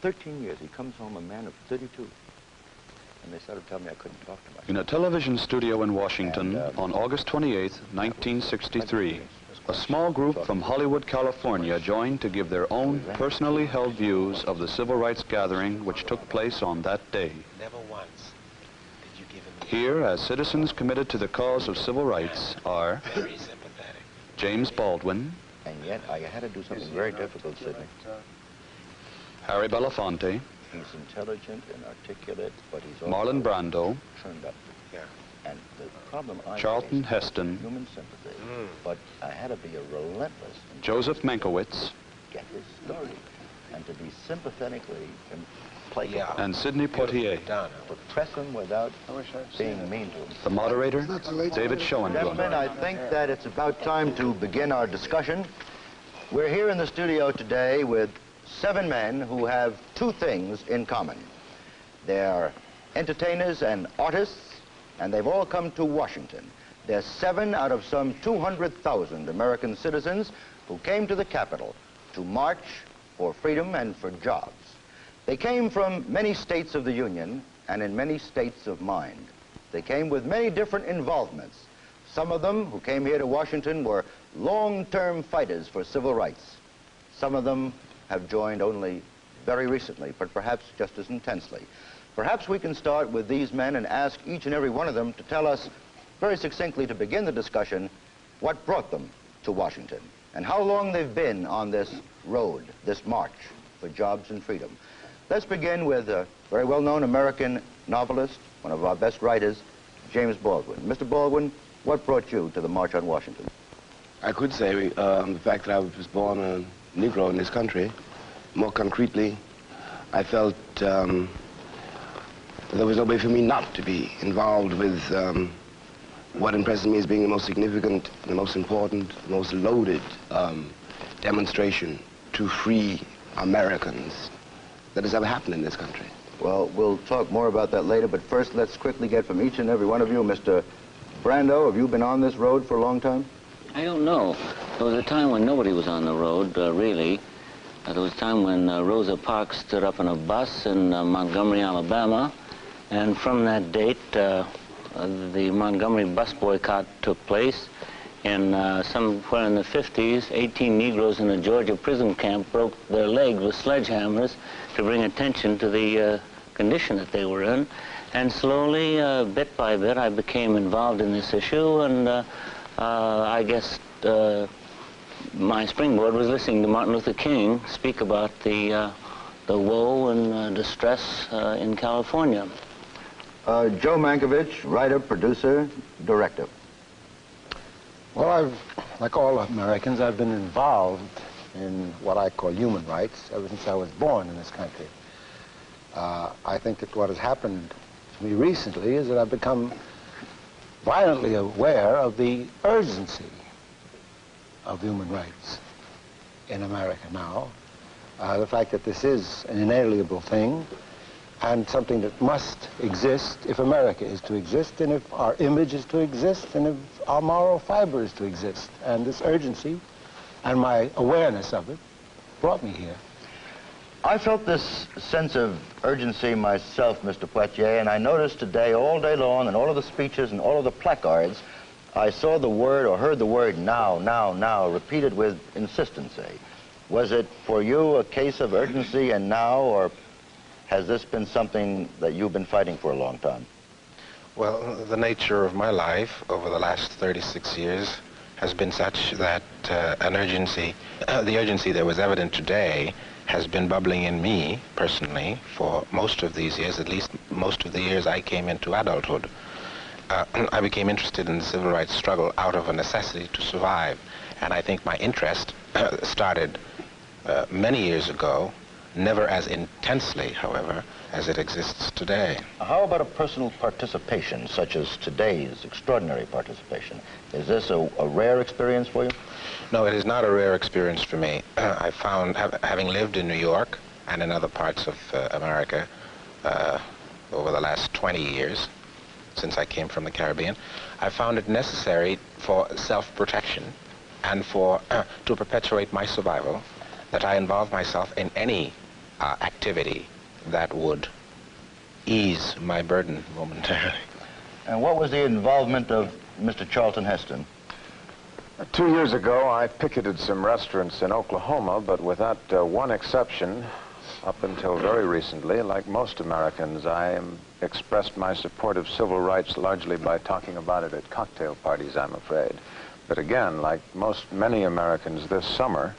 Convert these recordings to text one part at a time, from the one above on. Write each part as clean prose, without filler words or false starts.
13 years. He comes home a man of 32. And they sort of tell me I couldn't talk to myself. In a television studio in Washington on August 28, 1963, a small group from Hollywood, California joined to give their own personally held views of the civil rights gathering which took place on that day. Never once did you give him... Here, as citizens committed to the cause of civil rights, are Very sympathetic. James Baldwin, And yet I had to do something very difficult, Sidney. Harry Belafonte, He's intelligent and articulate, but he's also Marlon Brando, turned up. Yeah. And the problem I Charlton faced Heston, was human sympathy, but I had to be a relentless and Joseph Mankiewicz, get his story, and to be sympathetically implacable. Yeah. and Sidney Poitier. Done. To press him without being mean to him. The moderator, David Gentlemen, Schoenbrun. I think that it's about time to begin our discussion. We're here in the studio today with 7 men who have 2 things in common. They are entertainers and artists, and they've all come to Washington. They're 7 out of some 200,000 American citizens who came to the Capitol to march for freedom and for jobs. They came from many states of the Union and in many states of mind. They came with many different involvements. Some of them who came here to Washington were long-term fighters for civil rights. Some of them have joined only very recently, but perhaps just as intensely. Perhaps we can start with these men and ask each and every one of them to tell us very succinctly to begin the discussion what brought them to Washington and how long they've been on this road, this march for jobs and freedom. Let's begin with a very well-known American novelist, one of our best writers, James Baldwin. Mr. Baldwin, what brought you to the March on Washington? I could say the fact that I was born a Negro in this country. More concretely, I felt there was no way for me not to be involved with what impresses me as being the most significant, the most important, the most loaded demonstration to free Americans that has ever happened in this country. Well, we'll talk more about that later, but first let's quickly get from each and every one of you. Mr. Brando, have you been on this road for a long time? I don't know. There was a time when nobody was on the road, really. There was a time when Rosa Parks stood up in a bus in Montgomery, Alabama, and from that date, the Montgomery bus boycott took place. And somewhere in the 50s, 18 Negroes in a Georgia prison camp broke their legs with sledgehammers to bring attention to the condition that they were in. And slowly, bit by bit, I became involved in this issue, and I guess my springboard was listening to Martin Luther King speak about the woe and distress in California. Joe Mankiewicz, writer, producer, director. Well, like all Americans, I've been involved in what I call human rights ever since I was born in this country. I think that what has happened to me recently is that I've become violently aware of the urgency of human rights in America now. The fact that this is an inalienable thing and something that must exist if America is to exist, and if our image is to exist, and if our moral fiber is to exist. And this urgency and my awareness of it brought me here. I felt this sense of urgency myself, Mr. Poitier, and I noticed today, all day long, in all of the speeches and all of the placards, I saw the word or heard the word now, now, now, repeated with insistency. Was it for you a case of urgency and now, or has this been something that you've been fighting for a long time? Well, the nature of my life over the last 36 years has been such that the urgency that was evident today has been bubbling in me personally for most of these years, at least most of the years I came into adulthood. I became interested in the civil rights struggle out of a necessity to survive, and I think my interest started many years ago, never as intensely, however, as it exists today. How about a personal participation, such as today's extraordinary participation? Is this a rare experience for you? No, it is not a rare experience for me. I found, having lived in New York and in other parts of America over the last 20 years, since I came from the Caribbean, I found it necessary for self-protection and for to perpetuate my survival that I involve myself in any activity that would ease my burden momentarily. And what was the involvement of Mr. Charlton Heston? 2 years ago, I picketed some restaurants in Oklahoma, but without one exception, up until very recently, like most Americans, I expressed my support of civil rights largely by talking about it at cocktail parties, I'm afraid. But again, like many Americans this summer,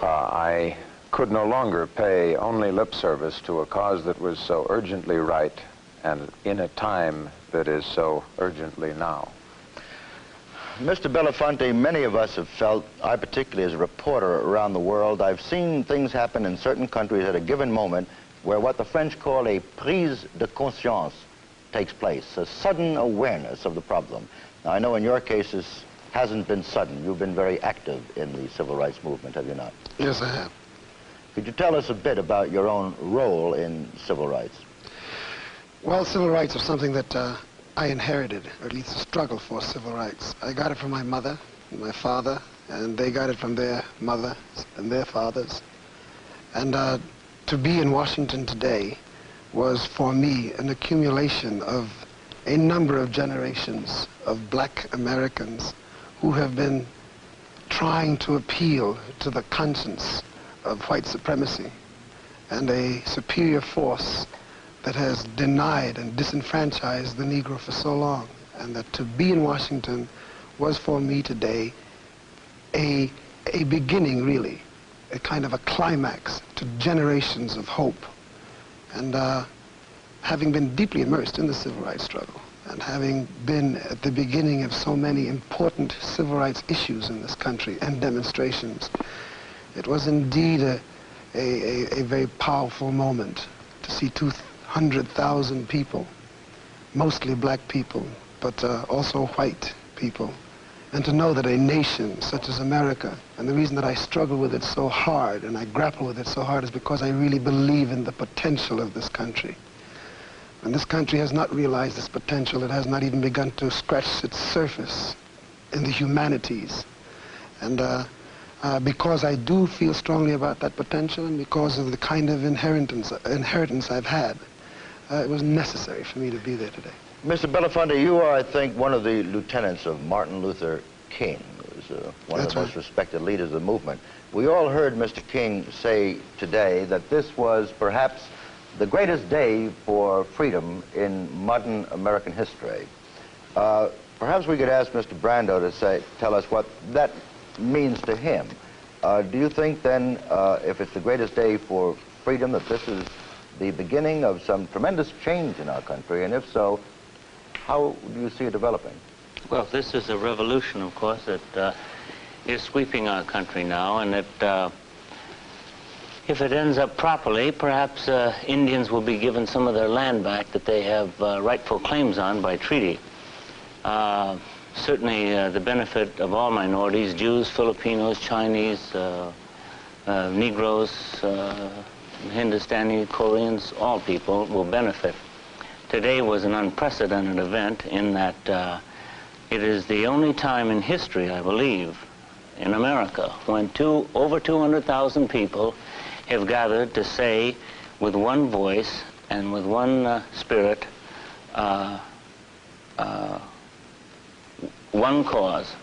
I could no longer pay only lip service to a cause that was so urgently right and in a time that is so urgently now. Mr. Belafonte, many of us have felt, I particularly as a reporter around the world, I've seen things happen in certain countries at a given moment where what the French call a prise de conscience takes place, a sudden awareness of the problem. Now, I know in your case this hasn't been sudden. You've been very active in the civil rights movement, have you not? Yes, I have. Could you tell us a bit about your own role in civil rights? Well, civil rights are something that I inherited, or at least a struggle for civil rights. I got it from my mother and my father, and they got it from their mothers and their fathers. And to be in Washington today was for me an accumulation of a number of generations of black Americans who have been trying to appeal to the conscience of white supremacy and a superior force that has denied and disenfranchised the Negro for so long. And that to be in Washington was for me today a beginning, really, a kind of a climax to generations of hope. And having been deeply immersed in the civil rights struggle and having been at the beginning of so many important civil rights issues in this country and demonstrations, it was indeed a very powerful moment to see 200,000 people, mostly black people, but also white people, and to know that a nation such as America, and the reason that I struggle with it so hard and I grapple with it so hard is because I really believe in the potential of this country. And this country has not realized this potential. It has not even begun to scratch its surface in the humanities. And because I do feel strongly about that potential and because of the kind of inheritance I've had, it was necessary for me to be there today. Mr. Belafonte, you are, I think, one of the lieutenants of Martin Luther King, who was one of the most respected leaders of the movement. We all heard Mr. King say today that this was perhaps the greatest day for freedom in modern American history. Perhaps we could ask Mr. Brando to tell us what that means to him. Do you think then, if it's the greatest day for freedom, that this is the beginning of some tremendous change in our country? And if so, how do you see it developing? Well, this is a revolution, of course, that is sweeping our country now, and that if it ends up properly, perhaps Indians will be given some of their land back that they have rightful claims on by treaty. Certainly the benefit of all minorities, Jews, Filipinos, Chinese, Negroes, Hindustani, Koreans, all people will benefit. Today was an unprecedented event in that it is the only time in history, I believe, in America when over 200,000 people have gathered to say with one voice and with one spirit, one cause.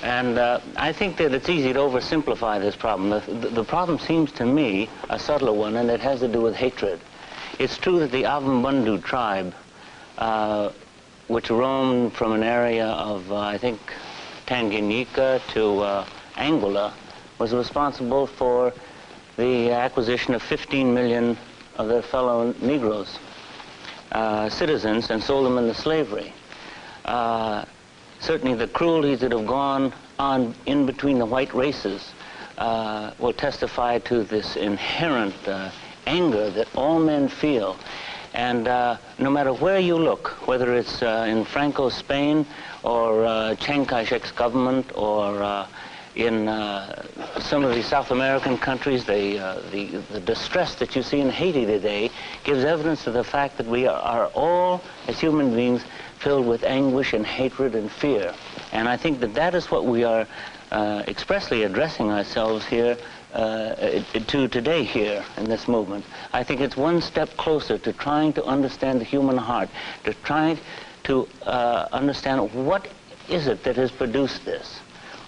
And I think that it's easy to oversimplify this problem. The problem seems to me a subtler one, and it has to do with hatred. It's true that the Baldwin tribe, which roamed from an area of, I think, Tanganyika to Angola, was responsible for the acquisition of 15 million of their fellow Negroes, citizens, and sold them into slavery. Certainly the cruelties that have gone on in between the white races will testify to this inherent anger that all men feel. And no matter where you look, whether it's in Franco's Spain or Chiang Kai-shek's government or in some of the South American countries, the distress that you see in Haiti today gives evidence of the fact that we are all, as human beings, filled with anguish and hatred and fear. And I think that that is what we are expressly addressing ourselves here to today here in this movement. I think it's one step closer to trying to understand the human heart, to trying to understand what is it that has produced this.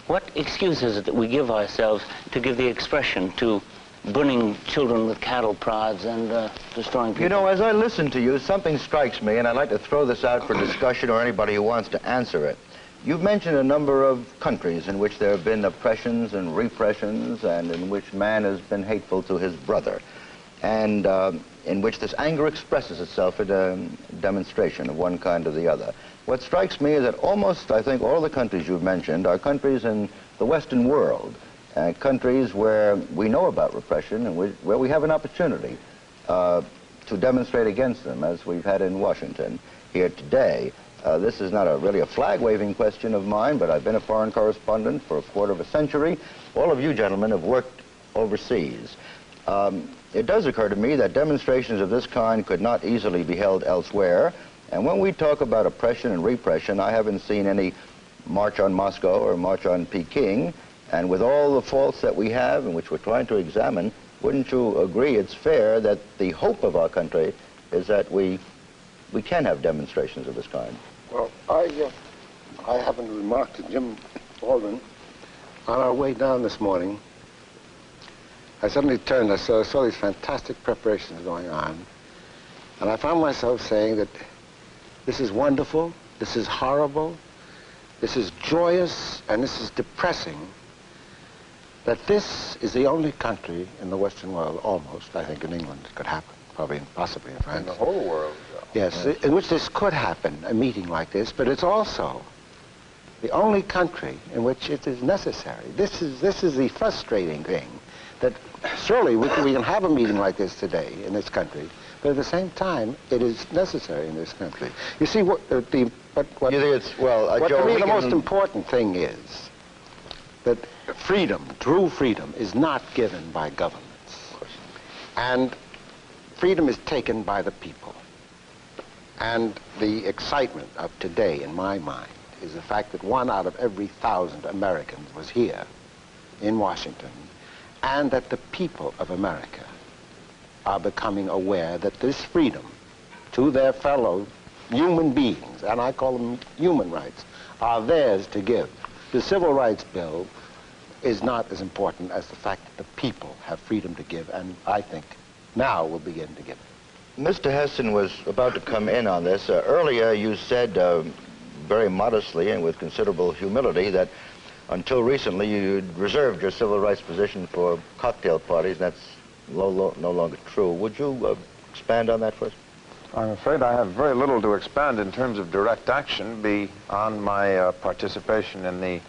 What excuse is it that we give ourselves to give the expression to burning children with cattle prods and destroying people? You know, as I listen to you, something strikes me, and I'd like to throw this out for discussion or anybody who wants to answer it. You've mentioned a number of countries in which there have been oppressions and repressions and in which man has been hateful to his brother, and in which this anger expresses itself in a demonstration of one kind or the other. What strikes me is that almost, I think, all the countries you've mentioned are countries in the Western world, countries where we know about repression and where we have an opportunity to demonstrate against them, as we've had in Washington here today. This is not really a flag-waving question of mine, but I've been a foreign correspondent for a quarter of a century. All of you gentlemen have worked overseas. It does occur to me that demonstrations of this kind could not easily be held elsewhere. And when we talk about oppression and repression, I haven't seen any March on Moscow or March on Peking. And with all the faults that we have and which we're trying to examine, wouldn't you agree it's fair that the hope of our country is that we can have demonstrations of this kind? Well, I happened to remark to Jim Baldwin on our way down this morning. I suddenly turned, I saw these fantastic preparations going on, and I found myself saying that this is wonderful, this is horrible, this is joyous, and this is depressing, that this is the only country in the Western world, almost, I think in England it could happen, probably possibly in France. In the whole world. Yes, in which this could happen, a meeting like this, but it's also the only country in which it is necessary. This is the frustrating thing, that surely we can have a meeting like this today in this country, but at the same time, it is necessary in this country. You see, what you think it's, well, what Joe, to me the most important thing is that freedom, true freedom, is not given by governments. And freedom is taken by the people. And the excitement of today, in my mind, is the fact that 1 out of every 1,000 Americans was here in Washington, and that the people of America are becoming aware that this freedom to their fellow human beings, and I call them human rights, are theirs to give. The Civil Rights Bill is not as important as the fact that the people have freedom to give, and I think now will begin to give it. Mr. Heston was about to come in on this. Earlier you said very modestly and with considerable humility that until recently you'd reserved your civil rights position for cocktail parties. That's no longer true. Would you expand on that for us? I'm afraid I have very little to expand in terms of direct action beyond my participation in the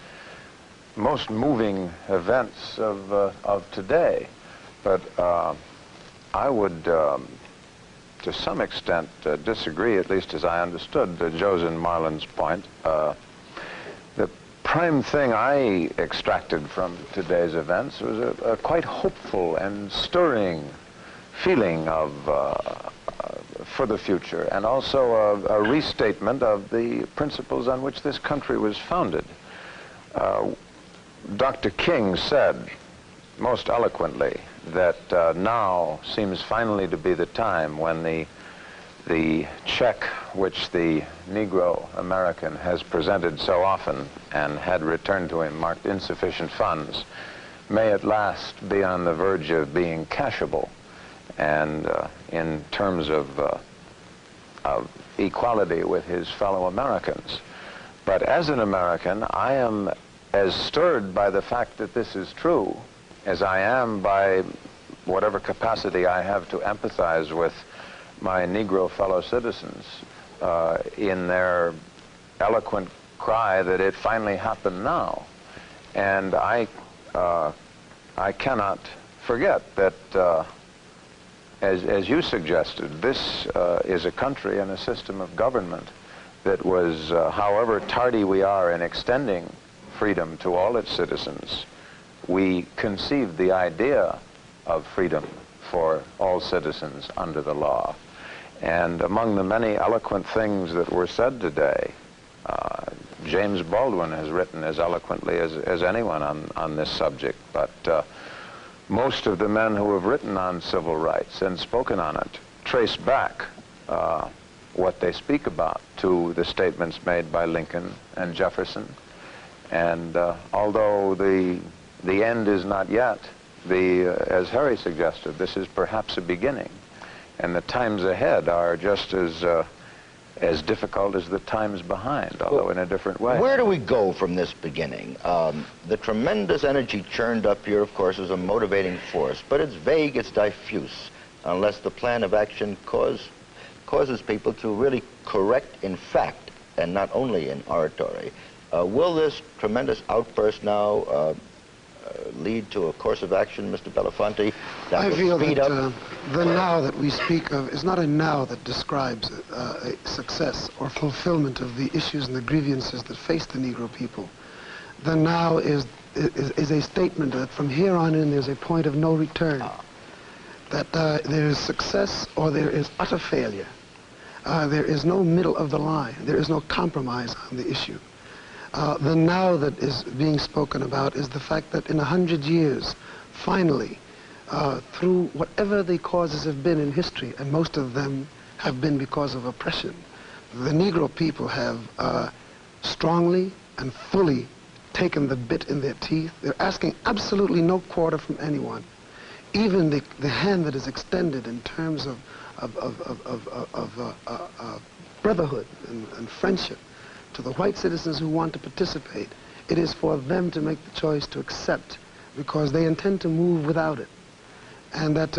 most moving events of today. But I would, to some extent, disagree, at least as I understood Joe's and Marlon's point. The prime thing I extracted from today's events was a quite hopeful and stirring feeling of for the future, and also a restatement of the principles on which this country was founded. Dr. King said most eloquently that now seems finally to be the time when the check which the Negro American has presented so often and had returned to him marked insufficient funds may at last be on the verge of being cashable, and in terms of equality with his fellow Americans. But as an American, I am as stirred by the fact that this is true as I am by whatever capacity I have to empathize with my Negro fellow citizens in their eloquent cry that it finally happened now. And I cannot forget that, as you suggested, this is a country and a system of government that was, however tardy we are in extending freedom to all its citizens, we conceived the idea of freedom for all citizens under the law. And among the many eloquent things that were said today, James Baldwin has written as eloquently as anyone on this subject, but most of the men who have written on civil rights and spoken on it trace back what they speak about to the statements made by Lincoln and Jefferson. And although the end is not yet, as Harry suggested, this is perhaps a beginning. And the times ahead are just as difficult as the times behind, although in a different way. Where do we go from this beginning? The tremendous energy churned up here, of course, is a motivating force, but it's vague, it's diffuse, unless the plan of action causes people to really correct in fact and not only in oratory. Will this tremendous outburst now lead to a course of action, Mr. Belafonte, that I will feel speed that up? the now that we speak of is not a now that describes a success or fulfillment of the issues and the grievances that face the Negro people. The now is a statement that from here on in there's a point of no return, that there is success or there is utter failure. There is no middle of the line. There is no compromise on the issue. The now that is being spoken about is the fact that in 100 years, finally, through whatever the causes have been in history, and most of them have been because of oppression, the Negro people have strongly and fully taken the bit in their teeth. They're asking absolutely no quarter from anyone. Even the hand that is extended in terms of brotherhood and friendship to the white citizens who want to participate, it is for them to make the choice to accept, because they intend to move without it. And that,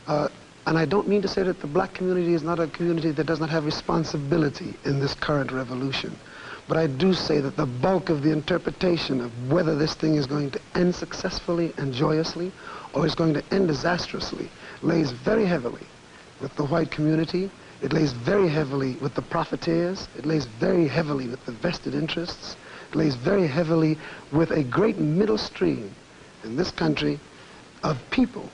and I don't mean to say that the black community is not a community that does not have responsibility in this current revolution, but I do say that the bulk of the interpretation of whether this thing is going to end successfully and joyously or is going to end disastrously lays very heavily with the white community. It lays very heavily with the profiteers. It lays very heavily with the vested interests. It lays very heavily with a great middle stream in this country of people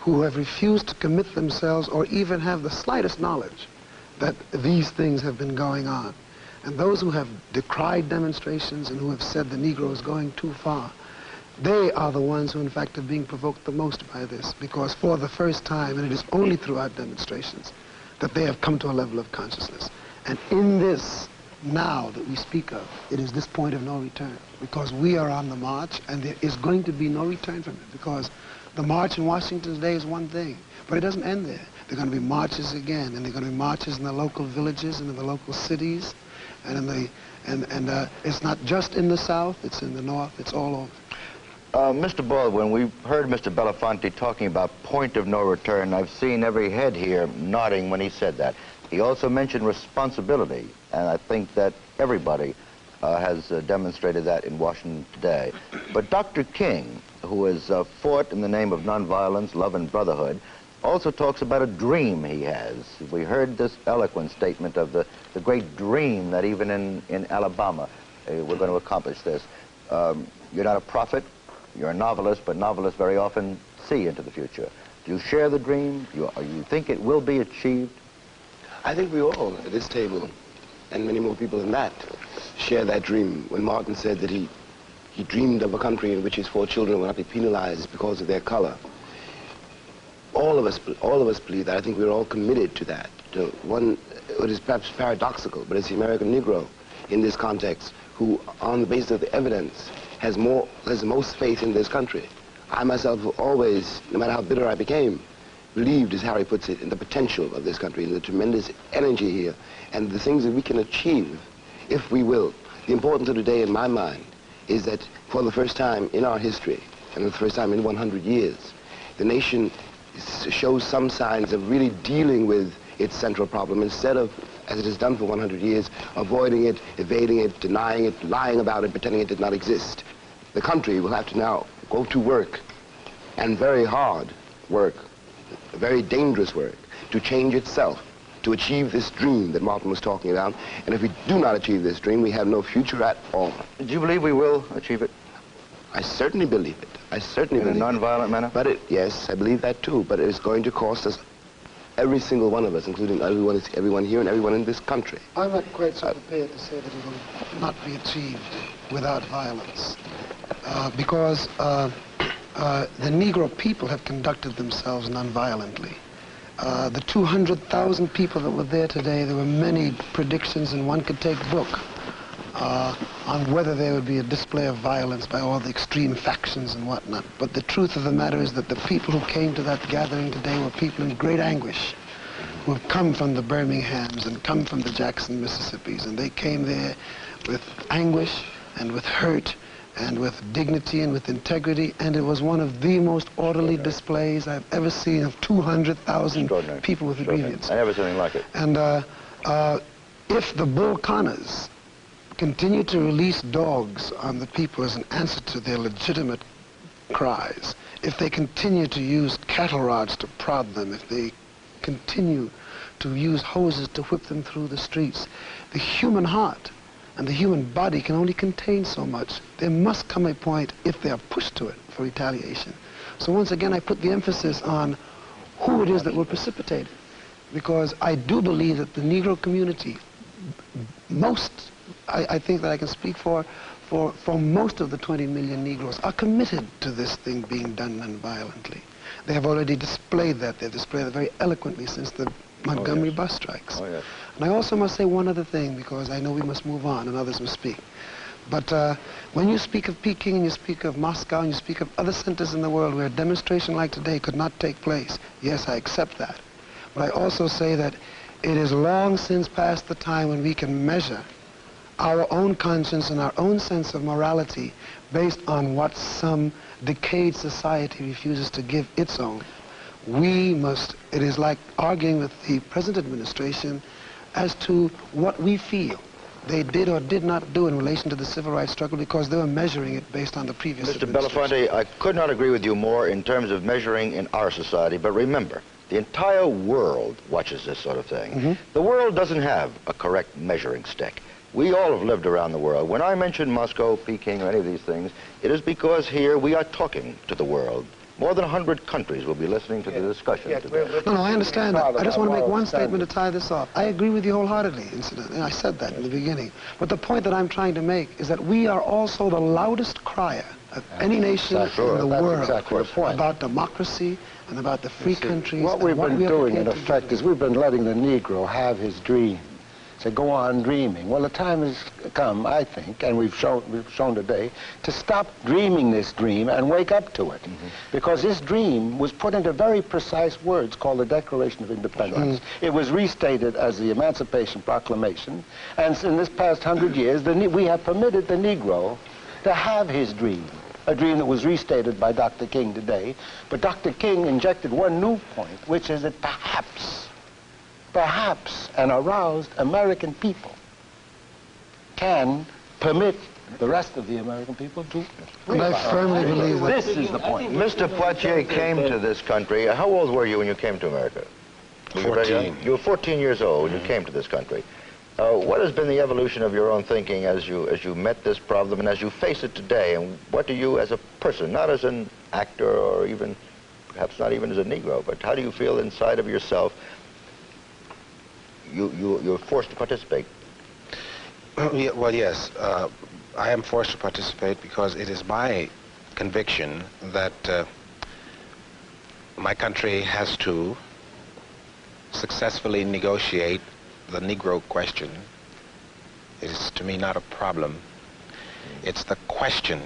who have refused to commit themselves or even have the slightest knowledge that these things have been going on. And those who have decried demonstrations and who have said the Negro is going too far, they are the ones who in fact are being provoked the most by this, because for the first time, and it is only throughout demonstrations, that they have come to a level of consciousness. And in this now that we speak of, it is this point of no return, because we are on the march and there is going to be no return from it, because the march in Washington today is one thing, but it doesn't end there. There are going to be marches again, and there are going to be marches in the local villages and in the local cities, and in the, it's not just in the South, it's in the North, it's all over. Mr. Baldwin, we've heard Mr. Belafonte talking about point of no return. I've seen every head here nodding when he said that. He also mentioned responsibility, and I think that everybody has demonstrated that in Washington today. But Dr. King, who has fought in the name of nonviolence, love, and brotherhood, also talks about a dream he has. We heard this eloquent statement of the great dream that even in Alabama, we're going to accomplish this. You're not a prophet. You're a novelist, but novelists very often see into the future. Do you share the dream? You think it will be achieved? I think we all at this table, and many more people than that, share that dream. When Martin said that he dreamed of a country in which his 4 children would not be penalized because of their color, all of us believe that. I think we're all committed to that. It is perhaps paradoxical, but it's the American Negro in this context who, on the basis of the evidence, has the most faith in this country. I myself have always, no matter how bitter I became, believed, as Harry puts it, in the potential of this country, in the tremendous energy here, and the things that we can achieve, if we will. The importance of today, in my mind, is that for the first time in our history, and for the first time in 100 years, the nation shows some signs of really dealing with its central problem, instead of, as it has done for 100 years, avoiding it, evading it, denying it, lying about it, pretending it did not exist. The country will have to now go to work, and very hard work, very dangerous work, to change itself, to achieve this dream that Martin was talking about. And if we do not achieve this dream, we have no future at all. Do you believe we will achieve it? I certainly believe it. I certainly believe it. In a non-violent manner? But yes, I believe that too. But it is going to cost us, every single one of us, including everyone here and everyone in this country. I'm not quite so prepared to say that it will not be achieved without violence. Because the Negro people have conducted themselves nonviolently. The 200,000 people that were there today, there were many predictions, and one could take book on whether there would be a display of violence by all the extreme factions and whatnot. But the truth of the matter is that the people who came to that gathering today were people in great anguish, who have come from the Birminghams and come from the Jackson, Mississippis, and they came there with anguish and with hurt and with dignity and with integrity, and it was one of the most orderly displays I've ever seen of 200,000 people with grievance. I never seen anything like it. And if the Bull Connors continue to release dogs on the people as an answer to their legitimate cries, if they continue to use cattle rods to prod them, if they continue to use hoses to whip them through the streets, the human heart and the human body can only contain so much. There must come a point, if they are pushed to it, for retaliation. So once again, I put the emphasis on who it is that will precipitate it, because I do believe that the Negro community, I think that I can speak for most of the 20 million Negroes, are committed to this thing being done nonviolently. They have already displayed that. They've displayed it very eloquently since the Montgomery bus strikes. Oh, yes. And I also must say one other thing, because I know we must move on and others must speak. But when you speak of Peking and you speak of Moscow and you speak of other centers in the world where a demonstration like today could not take place, yes, I accept that. But I also say that it is long since past the time when we can measure our own conscience and our own sense of morality based on what some decayed society refuses to give its own. We must, it is like arguing with the present administration as to what we feel they did or did not do in relation to the civil rights struggle, because they were measuring it based on the previous Mr. administration. Belafonte, I could not agree with you more in terms of measuring in our society, but remember, the entire world watches this sort of thing. Mm-hmm. The world doesn't have a correct measuring stick. We all have lived around the world. When I mention Moscow, Peking, or any of these things, it is because here we are talking to the world. More than 100 countries will be listening to the discussion today. No, I understand that. I just want to make one statement to tie this off. I agree with you wholeheartedly, incidentally. I said that in the beginning. But the point that I'm trying to make is that we are also the loudest crier of any nation in the world about democracy and about the free countries. What we've been doing, in effect, is we've been letting the Negro have his dream. Say, go on dreaming. Well, the time has come, I think, and we've shown today, to stop dreaming this dream and wake up to it. Mm-hmm. Because this dream was put into very precise words called the Declaration of Independence. Mm-hmm. It was restated as the Emancipation Proclamation, and in this past 100 years, we have permitted the Negro to have his dream, a dream that was restated by Dr. King today. But Dr. King injected one new point, which is that perhaps an aroused American people can permit the rest of the American people to... And I firmly believe that. This is the point. Mr. Poitier came to this country. How old were you when you came to America? 14. You were 14 years old when you came to this country. What has been the evolution of your own thinking as you met this problem and as you face it today? And what do you, as a person, not as an actor or even, perhaps not even as a Negro, but how do you feel inside of yourself? You're forced to participate. Well, yes. I am forced to participate because it is my conviction that my country has to successfully negotiate the Negro question. It is, to me, not a problem. It's the question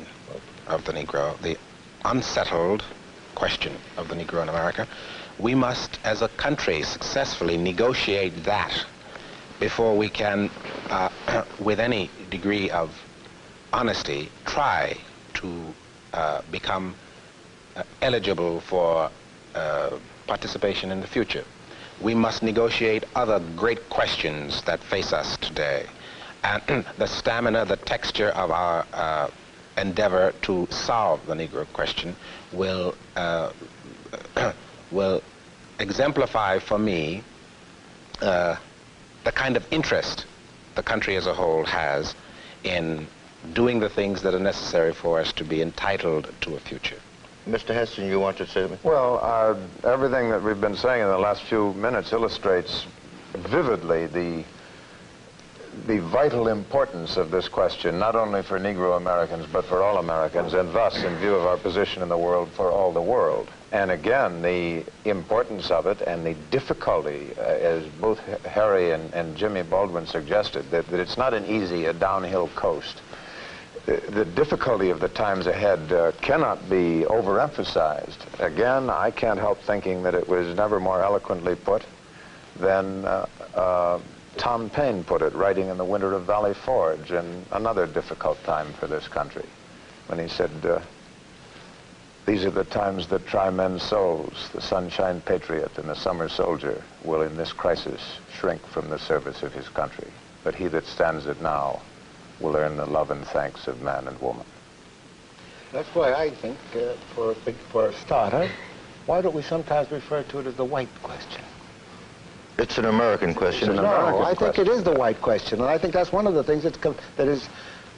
of the Negro, the unsettled question of the Negro in America. We must, as a country, successfully negotiate that before we can, with any degree of honesty, try to become eligible for participation in the future. We must negotiate other great questions that face us today. And the stamina, the texture of our endeavor to solve the Negro question will exemplify for me the kind of interest the country as a whole has in doing the things that are necessary for us to be entitled to a future. Mr. Heston, you want to say something? Well, everything that we've been saying in the last few minutes illustrates vividly the vital importance of this question, not only for Negro Americans, but for all Americans, and thus, in view of our position in the world, for all the world. And again, the importance of it and the difficulty, as both Harry and Jimmy Baldwin suggested, that it's not an easy, a downhill coast. The difficulty of the times ahead cannot be overemphasized. Again, I can't help thinking that it was never more eloquently put than Tom Paine put it, writing in The Winter of Valley Forge, in another difficult time for this country, when he said, these are the times that try men's souls. The sunshine patriot and the summer soldier will in this crisis shrink from the service of his country. But he that stands it now will earn the love and thanks of man and woman. That's why I think, for a starter, why don't we sometimes refer to it as the white question? It's an American question. No, I think it is the white question, and I think that's one of the things that is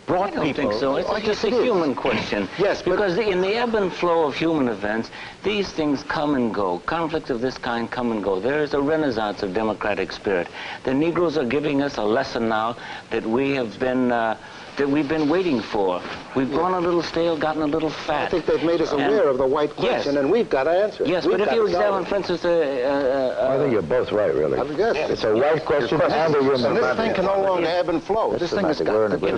brought people. I don't think so. It's just a human question. Yes, because in the ebb and flow of human events, these things come and go. Conflicts of this kind come and go. There is a renaissance of democratic spirit. The Negroes are giving us a lesson now that we've been waiting for. We've gone a little stale, gotten a little fat. I think they've made us aware of the white question, and we've got to answer it. Yes, but if you examine, for instance, I think you're both right, really. It's a white question and a human. And this thing can no longer ebb and flow. This thing has got to be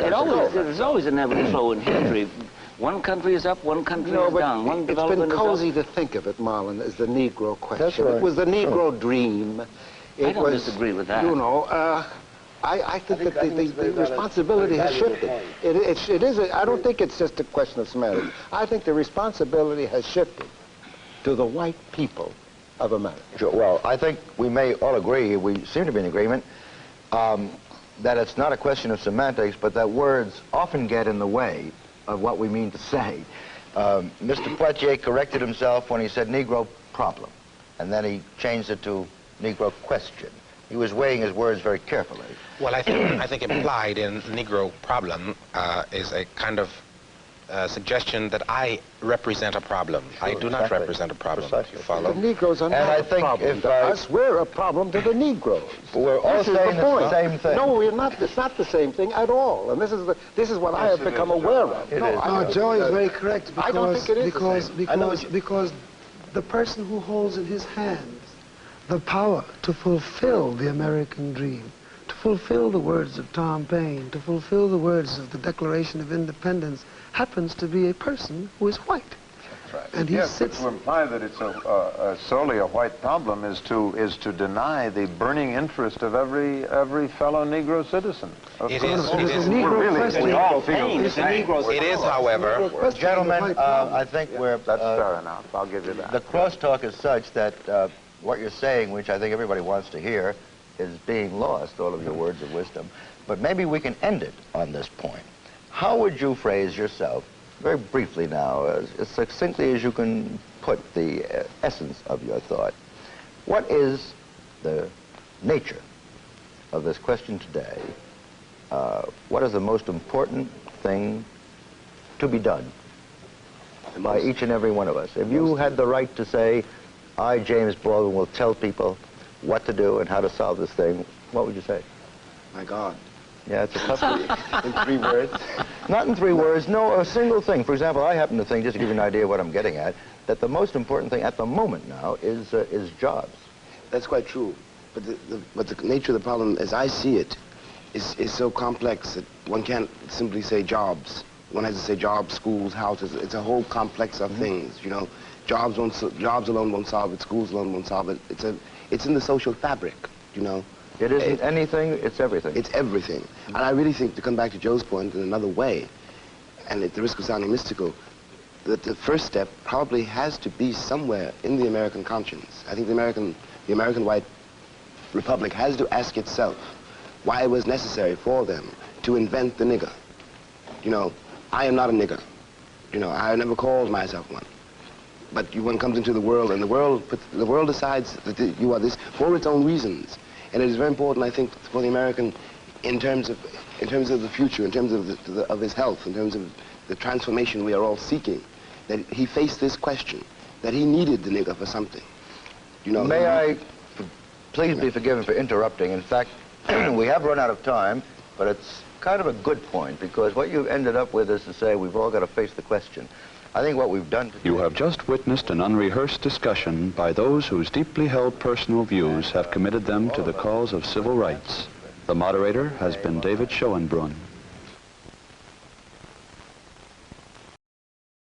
there's always an ebb and flow in history. One country is up, one country is down. One it's been cozy to think of it, Marlon, as the Negro question. That's right. It was the Negro dream. I don't disagree with that. You know, I think that the responsibility has shifted. It is. I don't think it's just a question of semantics. I think the responsibility has shifted to the white people of America. Sure. Well, I think we may all agree, we seem to be in agreement, that it's not a question of semantics, but that words often get in the way of what we mean to say. Mr. Poitier corrected himself when he said Negro problem, and then he changed it to Negro question. He was weighing his words very carefully. Well, I think implied in Negro problem is a kind of suggestion that I represent a problem. Sure, I do not represent a problem. Precisely. You follow? The Negroes are not a problem to us. We're a problem to the Negroes. We're all saying the same thing. No, we're not. It's not the same thing at all. And this is what I have become aware of. No, Joe is very correct. Because, I don't think it is because the person who holds in his hands the power to fulfill the American dream, to fulfill the words of Tom Paine, to fulfill the words of the Declaration of Independence, happens to be a person who is white. That's right. And he sits... to imply that it's solely a white problem is to deny the burning interest of every fellow Negro citizen. It is. We all feel It is, however... Gentlemen, I think that's fair enough. I'll give you that. The crosstalk is such that what you're saying, which I think everybody wants to hear, is being lost, all of your words of wisdom. But maybe we can end it on this point. How would you phrase yourself, very briefly now, as succinctly as you can put the essence of your thought? What is the nature of this question today? What is the most important thing to be done by each and every one of us? If you had the right to say, I, James Baldwin, will tell people what to do and how to solve this thing, what would you say? My God. Yeah, it's a tough one. In 3 words? Not in 3 words, no, a single thing. For example, I happen to think, just to give you an idea of what I'm getting at, that the most important thing at the moment now is jobs. That's quite true. But the nature of the problem, as I see it, is so complex that one can't simply say jobs. One has to say jobs, schools, houses. It's a whole complex of things, you know. Jobs alone won't solve it. Schools alone won't solve it. It's in the social fabric, you know. It isn't anything, it's everything. It's everything. And I really think, to come back to Joe's point in another way, and at the risk of sounding mystical, that the first step probably has to be somewhere in the American conscience. I think the American white republic has to ask itself why it was necessary for them to invent the nigger. You know, I am not a nigger. You know, I never called myself one. But one comes into the world, and the world decides that you are this for its own reasons. And it is very important, I think, for the American, in terms of the future, in terms of his health, in terms of the transformation we are all seeking, that he faced this question, that he needed the nigger for something. You know. May I please be forgiven for interrupting. In fact, we have run out of time, but it's kind of a good point, because what you've ended up with is to say we've all got to face the question. I think what we've done today... You have just witnessed an unrehearsed discussion by those whose deeply held personal views have committed them to the cause of civil rights. The moderator has been David Schoenbrun.